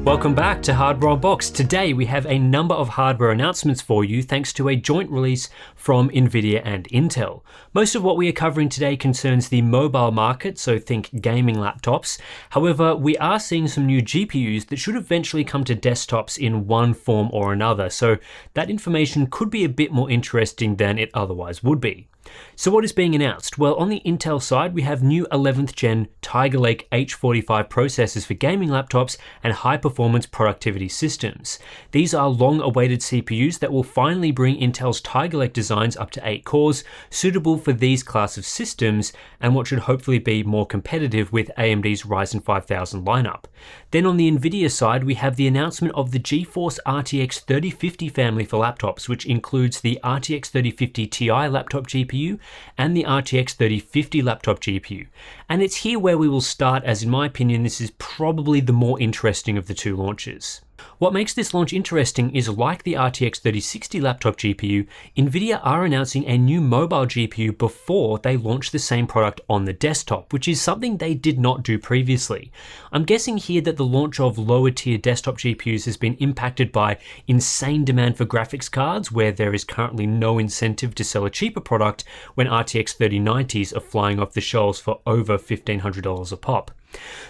Welcome back to Hardware Unboxed. Today we have a number of hardware announcements for you thanks to a joint release from Nvidia and Intel. Most of what we are covering today concerns the mobile market, so think gaming laptops. However, we are seeing some new GPUs that should eventually come to desktops in one form or another, so that information could be a bit more interesting than it otherwise would be. So what is being announced? Well, on the Intel side, we have new 11th gen Tiger Lake H45 processors for gaming laptops and high-performance productivity systems. These are long-awaited CPUs that will finally bring Intel's Tiger Lake designs up to 8 cores, suitable for these class of systems, and what should hopefully be more competitive with AMD's Ryzen 5000 lineup. Then on the Nvidia side, we have the announcement of the GeForce RTX 3050 family for laptops, which includes the RTX 3050 Ti laptop GPU and the RTX 3050 laptop GPU. And it's here where we will start, as in my opinion, this is probably the more interesting of the two launches. What makes this launch interesting is, like the RTX 3060 laptop GPU, Nvidia are announcing a new mobile GPU before they launch the same product on the desktop, which is something they did not do previously. I'm guessing here that the launch of lower tier desktop GPUs has been impacted by insane demand for graphics cards, where there is currently no incentive to sell a cheaper product when RTX 3090s are flying off the shelves for over $1,500 a pop.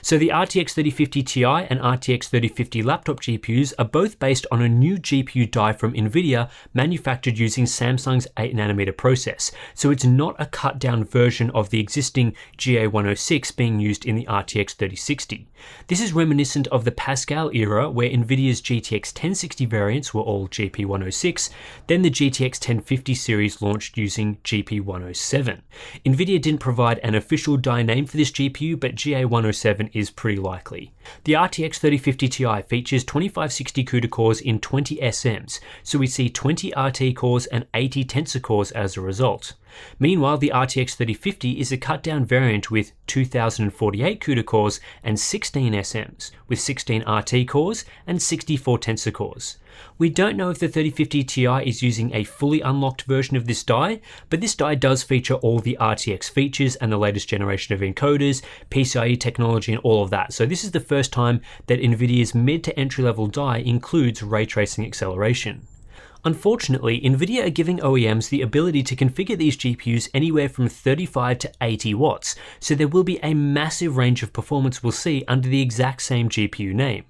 So the RTX 3050 Ti and RTX 3050 laptop GPUs are both based on a new GPU die from Nvidia manufactured using Samsung's 8nm process, so it's not a cut down version of the existing GA106 being used in the RTX 3060. This is reminiscent of the Pascal era, where Nvidia's GTX 1060 variants were all GP106, then the GTX 1050 series launched using GP107. Nvidia didn't provide an official die name for this GPU, but GA107 is pretty likely. The RTX 3050 Ti features 2560 CUDA cores in 20 SMs, so we see 20 RT cores and 80 Tensor cores as a result. Meanwhile, the RTX 3050 is a cut-down variant with 2048 CUDA cores and 16 SMs, with 16 RT cores and 64 Tensor cores. We don't know if the 3050 Ti is using a fully unlocked version of this die, but this die does feature all the RTX features and the latest generation of encoders, PCIe technology and all of that. So this is the first time that Nvidia's mid to entry level die includes ray tracing acceleration. Unfortunately, Nvidia are giving OEMs the ability to configure these GPUs anywhere from 35 to 80 watts, so there will be a massive range of performance we'll see under the exact same GPU name.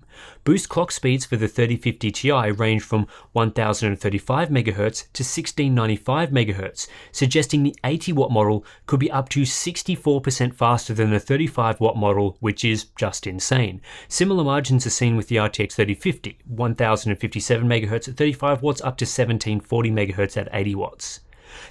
Boost clock speeds for the 3050 Ti range from 1035 MHz to 1695 MHz, suggesting the 80 watt model could be up to 64% faster than the 35 watt model, which is just insane. Similar margins are seen with the RTX 3050, 1057 MHz at 35 watts up to 1740 MHz at 80 watts.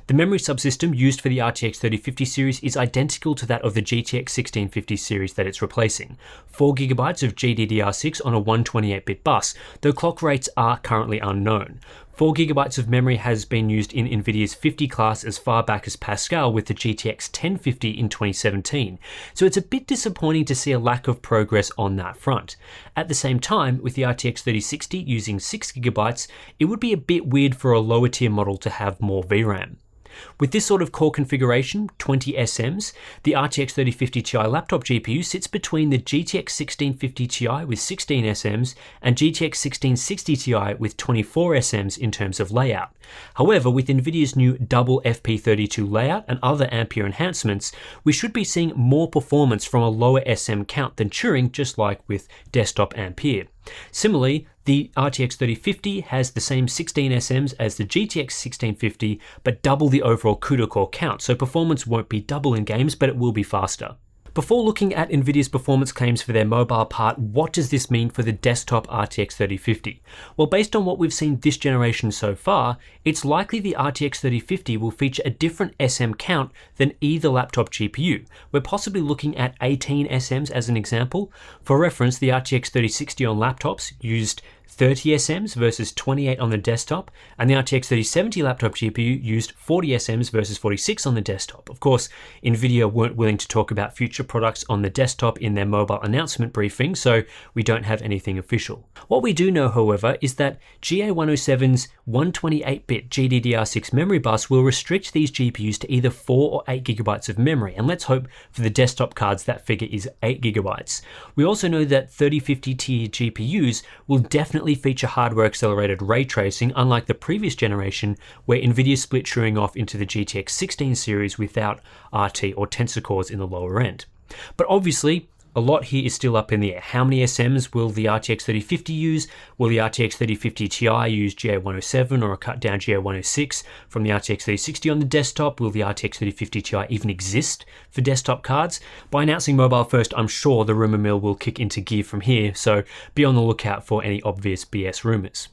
The memory subsystem used for the RTX 3050 series is identical to that of the GTX 1650 series that it's replacing. 4GB of GDDR6 on a 128-bit bus, though clock rates are currently unknown. 4GB of memory has been used in Nvidia's 50 class as far back as Pascal with the GTX 1050 in 2017, so it's a bit disappointing to see a lack of progress on that front. At the same time, with the RTX 3060 using 6GB, it would be a bit weird for a lower tier model to have more VRAM. With this sort of core configuration, 20 SMs, the RTX 3050 Ti laptop GPU sits between the GTX 1650 Ti with 16 SMs and GTX 1660 Ti with 24 SMs in terms of layout. However, with Nvidia's new double FP32 layout and other Ampere enhancements, we should be seeing more performance from a lower SM count than Turing, just like with desktop Ampere. Similarly, the RTX 3050 has the same 16 SMs as the GTX 1650, but double the overall CUDA core count, so performance won't be double in games, but it will be faster. Before looking at Nvidia's performance claims for their mobile part, what does this mean for the desktop RTX 3050? Well, based on what we've seen this generation so far, it's likely the RTX 3050 will feature a different SM count than either laptop GPU. We're possibly looking at 18 SMs as an example. For reference, the RTX 3060 on laptops used 30 SMs versus 28 on the desktop, and the RTX 3070 laptop GPU used 40 SMs versus 46 on the desktop. Of course, Nvidia weren't willing to talk about future products on the desktop in their mobile announcement briefing, so we don't have anything official. What we do know, however, is that GA107's 128-bit GDDR6 memory bus will restrict these GPUs to either 4 or 8 gigabytes of memory, and let's hope for the desktop cards that figure is 8 gigabytes. We also know that 3050 Ti GPUs will definitely feature hardware accelerated ray tracing, unlike the previous generation where Nvidia split shearing off into the GTX 16 series without RT or tensor cores in the lower end. But obviously, a lot here is still up in the air. How many SMs will the RTX 3050 use? Will the RTX 3050 Ti use GA107 or a cut down GA106 from the RTX 3060 on the desktop? Will the RTX 3050 Ti even exist for desktop cards? By announcing mobile first, I'm sure the rumor mill will kick into gear from here, so be on the lookout for any obvious BS rumors.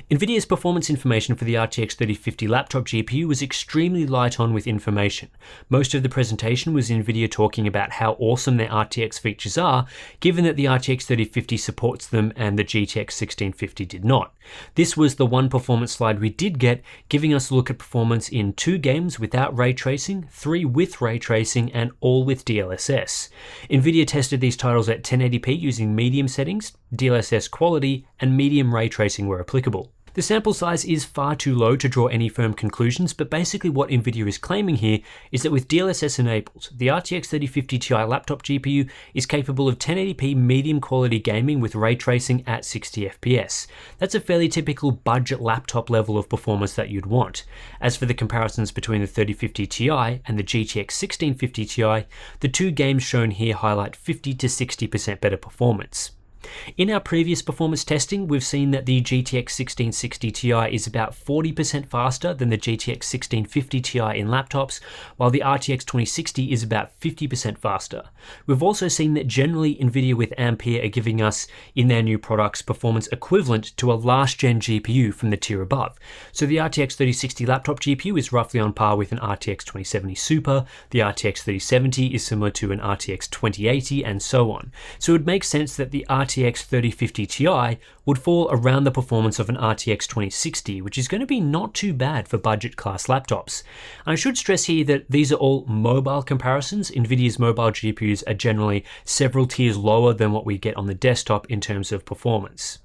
Nvidia's performance information for the RTX 3050 laptop GPU was extremely light on with information. Most of the presentation was Nvidia talking about how awesome their RTX features are, given that the RTX 3050 supports them and the GTX 1650 did not. This was the one performance slide we did get, giving us a look at performance in 2 games without ray tracing, 3 with ray tracing, and all with DLSS. Nvidia tested these titles at 1080p using medium settings, DLSS quality, and medium ray tracing were applicable. The sample size is far too low to draw any firm conclusions, but basically what Nvidia is claiming here is that with DLSS enabled, the RTX 3050 Ti laptop GPU is capable of 1080p medium quality gaming with ray tracing at 60 FPS. That's a fairly typical budget laptop level of performance that you'd want. As for the comparisons between the 3050 Ti and the GTX 1650 Ti, the 2 games shown here highlight 50 to 60% better performance. In our previous performance testing, we've seen that the GTX 1660 Ti is about 40% faster than the GTX 1650 Ti in laptops, while the RTX 2060 is about 50% faster. We've also seen that generally Nvidia with Ampere are giving us, in their new products, performance equivalent to a last-gen GPU from the tier above. So the RTX 3060 laptop GPU is roughly on par with an RTX 2070 Super, the RTX 3070 is similar to an RTX 2080, and so on. So it would make sense that the RTX 3050 Ti would fall around the performance of an RTX 2060, which is going to be not too bad for budget class laptops. And I should stress here that these are all mobile comparisons. Nvidia's mobile GPUs are generally several tiers lower than what we get on the desktop in terms of performance.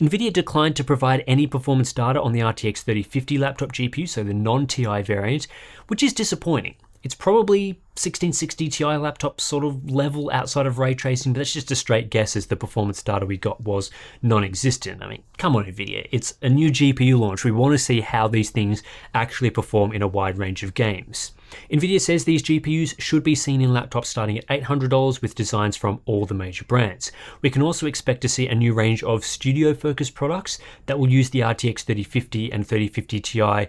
Nvidia declined to provide any performance data on the RTX 3050 laptop GPU, so the non-Ti variant, which is disappointing. It's probably 1660 Ti laptop sort of level outside of ray tracing, but that's just a straight guess as the performance data we got was non-existent. I mean, come on Nvidia, it's a new GPU launch. We want to see how these things actually perform in a wide range of games. Nvidia says these GPUs should be seen in laptops starting at $800 with designs from all the major brands. We can also expect to see a new range of studio-focused products that will use the RTX 3050 and 3050 Ti,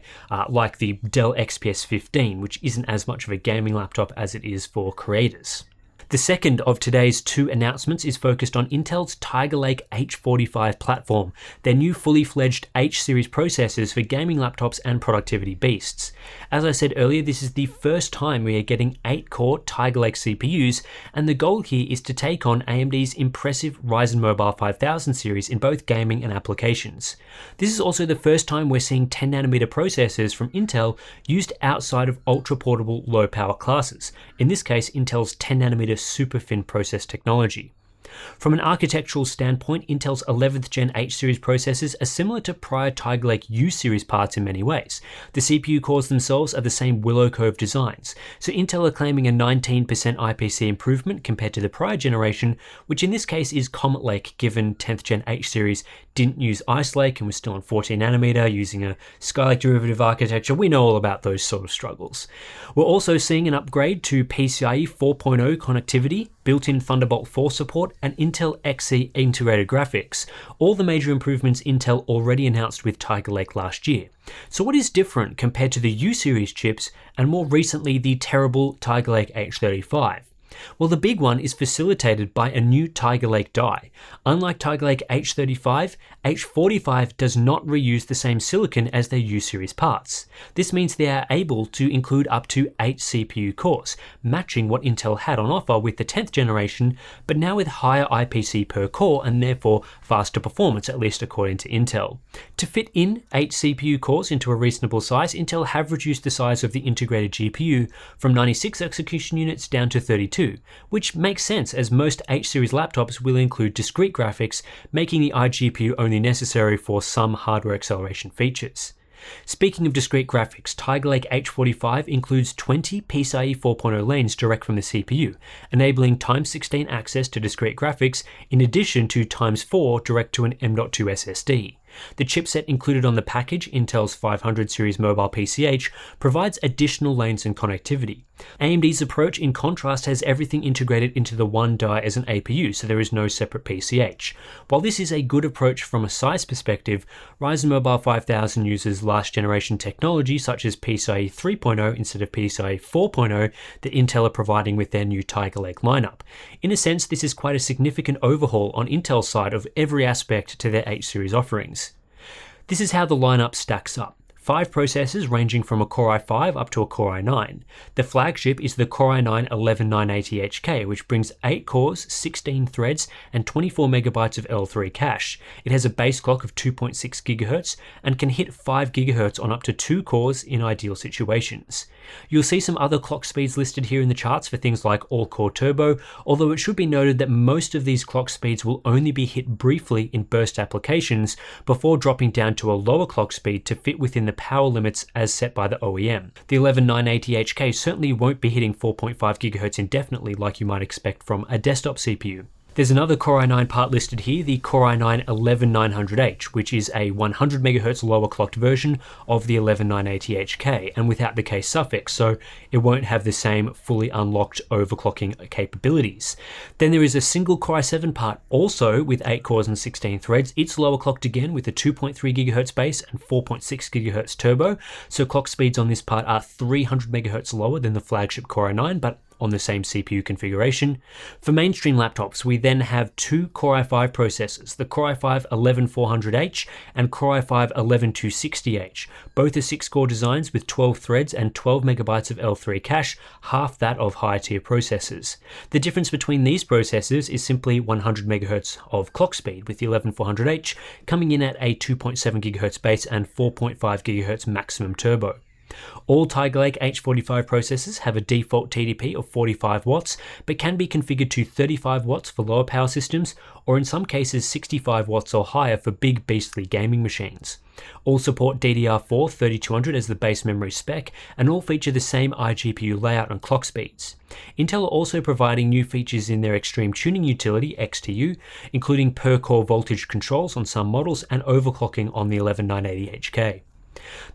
like the Dell XPS 15, which isn't as much of a gaming laptop as it is for creators. The second of today's 2 announcements is focused on Intel's Tiger Lake H45 platform, their new fully fledged H-series processors for gaming laptops and productivity beasts. As I said earlier, this is the first time we are getting 8-core Tiger Lake CPUs, and the goal here is to take on AMD's impressive Ryzen Mobile 5000 series in both gaming and applications. This is also the first time we're seeing 10nm processors from Intel used outside of ultra-portable low-power classes, in this case Intel's 10nm super-fin process technology. From an architectural standpoint, Intel's 11th Gen H-series processors are similar to prior Tiger Lake U-series parts in many ways. The CPU cores themselves are the same Willow Cove designs, so Intel are claiming a 19% IPC improvement compared to the prior generation, which in this case is Comet Lake, given 10th Gen H-series didn't use Ice Lake and was still on 14nm using a Skylake derivative architecture. We know all about those sort of struggles. We're also seeing an upgrade to PCIe 4.0 connectivity, built-in Thunderbolt 4 support, and Intel Xe integrated graphics, all the major improvements Intel already announced with Tiger Lake last year. So what is different compared to the U-series chips and more recently the terrible Tiger Lake H35? Well, the big one is facilitated by a new Tiger Lake die. Unlike Tiger Lake H35, H45 does not reuse the same silicon as their U-series parts. This means they are able to include up to 8 CPU cores, matching what Intel had on offer with the 10th generation, but now with higher IPC per core and therefore faster performance, at least according to Intel. To fit in 8 CPU cores into a reasonable size, Intel have reduced the size of the integrated GPU from 96 execution units down to 32, which makes sense as most H-series laptops will include discrete graphics, making the iGPU only necessary for some hardware acceleration features. Speaking of discrete graphics, Tiger Lake H45 includes 20 PCIe 4.0 lanes direct from the CPU, enabling x16 access to discrete graphics in addition to x4 direct to an M.2 SSD. The chipset included on the package, Intel's 500 series mobile PCH, provides additional lanes and connectivity. AMD's approach, in contrast, has everything integrated into the one die as an APU, so there is no separate PCH. While this is a good approach from a size perspective, Ryzen Mobile 5000 uses last generation technology such as PCIe 3.0 instead of PCIe 4.0 that Intel are providing with their new Tiger Lake lineup. In a sense, this is quite a significant overhaul on Intel's side of every aspect to their H-series offerings. This is how the lineup stacks up. 5 processors ranging from a Core i5 up to a Core i9. The flagship is the Core i9 11980HK, which brings 8 cores, 16 threads, and 24 megabytes of L3 cache. It has a base clock of 2.6 GHz and can hit 5 GHz on up to 2 cores in ideal situations. You'll see some other clock speeds listed here in the charts for things like all-core turbo, although it should be noted that most of these clock speeds will only be hit briefly in burst applications before dropping down to a lower clock speed to fit within the power limits as set by the OEM. The 11980HK certainly won't be hitting 4.5 GHz indefinitely like you might expect from a desktop CPU. There's another Core i9 part listed here, the Core i9 11900H, which is a 100 MHz lower clocked version of the 11980HK and without the K suffix, so it won't have the same fully unlocked overclocking capabilities. Then there is a single Core i7 part, also with 8 cores and 16 threads. It's lower clocked again with a 2.3 GHz base and 4.6 GHz turbo, so clock speeds on this part are 300 MHz lower than the flagship Core i9, but on the same CPU configuration. For mainstream laptops, we then have 2 Core i5 processors, the Core i5 11400H and Core i5 11260H. Both are 6-core designs with 12 threads and 12 megabytes of L3 cache, half that of higher tier processors. The difference between these processors is simply 100 MHz of clock speed, with the 11400H coming in at a 2.7 GHz base and 4.5 GHz maximum turbo. All Tiger Lake H45 processors have a default TDP of 45 watts, but can be configured to 35 watts for lower power systems, or in some cases 65 watts or higher for big beastly gaming machines. All support DDR4 3200 as the base memory spec, and all feature the same iGPU layout and clock speeds. Intel are also providing new features in their Extreme Tuning Utility, XTU, including per-core voltage controls on some models and overclocking on the 11980HK.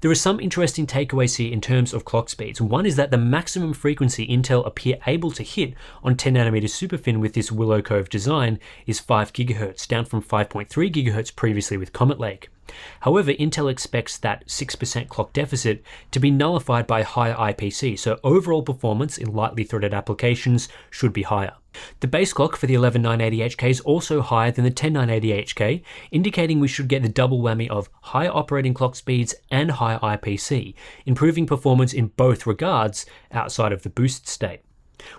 There are some interesting takeaways here in terms of clock speeds. One is that the maximum frequency Intel appear able to hit on 10nm SuperFin with this Willow Cove design is 5 GHz, down from 5.3 GHz previously with Comet Lake. However, Intel expects that 6% clock deficit to be nullified by higher IPC, so overall performance in lightly threaded applications should be higher. The base clock for the 11980HK is also higher than the 10980HK, indicating we should get the double whammy of higher operating clock speeds and higher IPC, improving performance in both regards outside of the boost state.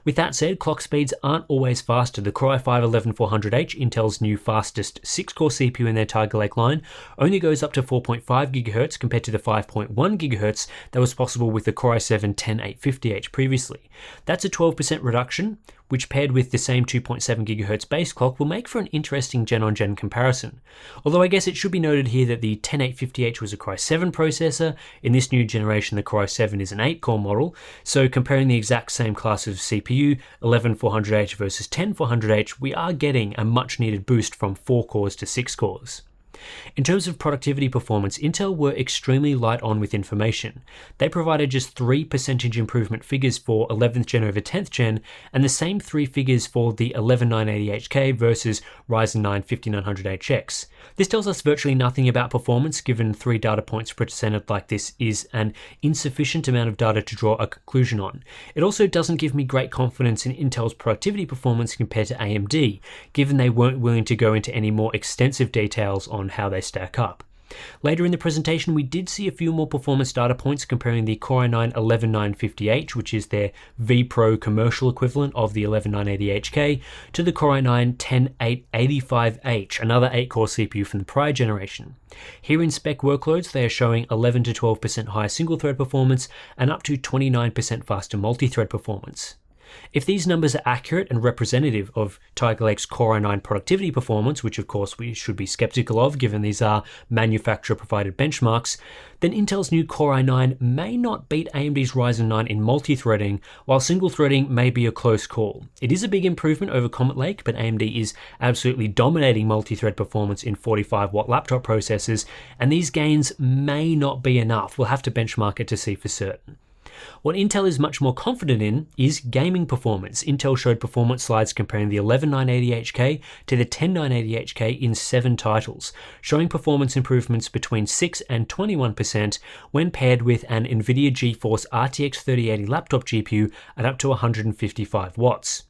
With that said, clock speeds aren't always faster. The Core i5 11400H, Intel's new fastest 6-core CPU in their Tiger Lake line, only goes up to 4.5 GHz compared to the 5.1 GHz that was possible with the Core i7 10850H previously. That's a 12% reduction, which paired with the same 2.7 GHz base clock will make for an interesting gen-on-gen comparison. Although I guess it should be noted here that the 10850H was a Core i7 processor, in this new generation the Core i7 is an 8-core model, so comparing the exact same class of CPU, 11400H versus 10400H, we are getting a much needed boost from 4 cores to 6 cores. In terms of productivity performance, Intel were extremely light on with information. They provided just 3% improvement figures for 11th gen over 10th gen, and the same 3 figures for the 11980HK versus Ryzen 9 5900HX. This tells us virtually nothing about performance, given 3 data points presented like this is an insufficient amount of data to draw a conclusion on. It also doesn't give me great confidence in Intel's productivity performance compared to AMD, given they weren't willing to go into any more extensive details on how they stack up. Later in the presentation, we did see a few more performance data points comparing the Core i9 11950H, which is their vPro commercial equivalent of the 11980HK, to the Core i9 10885H, another 8-core CPU from the prior generation. Here in spec workloads, they are showing 11 to 12% higher single-thread performance and up to 29% faster multi-thread performance. If these numbers are accurate and representative of Tiger Lake's Core i9 productivity performance, which of course we should be skeptical of given these are manufacturer-provided benchmarks, then Intel's new Core i9 may not beat AMD's Ryzen 9 in multi-threading, while single-threading may be a close call. It is a big improvement over Comet Lake, but AMD is absolutely dominating multi-thread performance in 45-watt laptop processors, and these gains may not be enough. We'll have to benchmark it to see for certain. What Intel is much more confident in is gaming performance. Intel showed performance slides comparing the 11980HK to the 10980HK in 7 titles, showing performance improvements between 6 and 21% when paired with an Nvidia GeForce RTX 3080 laptop GPU at up to 155 watts.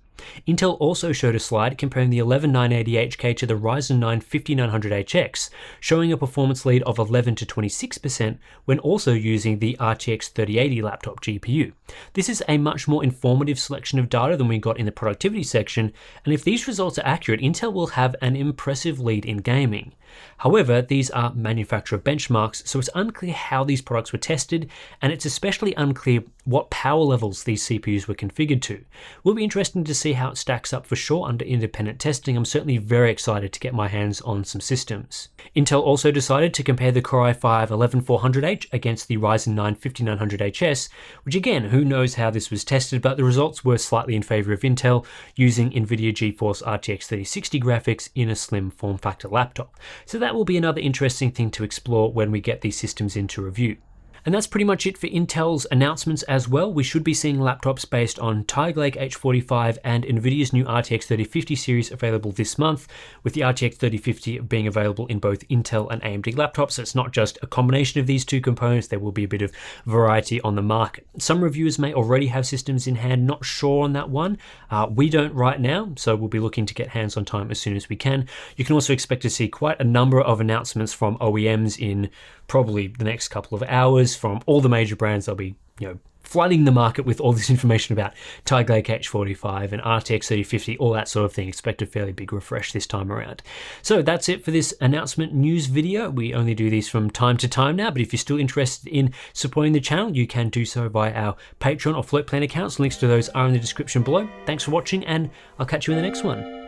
Intel also showed a slide comparing the 11980HK to the Ryzen 9 5900HX, showing a performance lead of 11 to 26% when also using the RTX 3080 laptop GPU. This is a much more informative selection of data than we got in the productivity section, and if these results are accurate, Intel will have an impressive lead in gaming. However, these are manufacturer benchmarks, so it's unclear how these products were tested, and it's especially unclear what power levels these CPUs were configured to. Will be interesting to see how it stacks up for sure under independent testing. I'm certainly very excited to get my hands on some systems. Intel also decided to compare the Core i5 11400H against the Ryzen 9 5900HS, which again, who knows how this was tested, but the results were slightly in favor of Intel using Nvidia GeForce RTX 3060 graphics in a slim form factor laptop. So that will be another interesting thing to explore when we get these systems into review. And that's pretty much it for Intel's announcements as well. We should be seeing laptops based on Tiger Lake H45 and Nvidia's new RTX 3050 series available this month, with the RTX 3050 being available in both Intel and AMD laptops. So it's not just a combination of these two components, there will be a bit of variety on the market. Some reviewers may already have systems in hand, not sure on that one. We don't right now, so we'll be looking to get hands on time as soon as we can. You can also expect to see quite a number of announcements from OEMs in probably the next couple of hours from all the major brands. They'll be, flooding the market with all this information about Tiger Lake H45 and RTX 3050, all that sort of thing. Expect a fairly big refresh this time around. So that's it for this announcement news video. We only do these from time to time now, but if you're still interested in supporting the channel, you can do so via our Patreon or Float Plan accounts. Links to those are in the description below. Thanks for watching, and I'll catch you in the next one.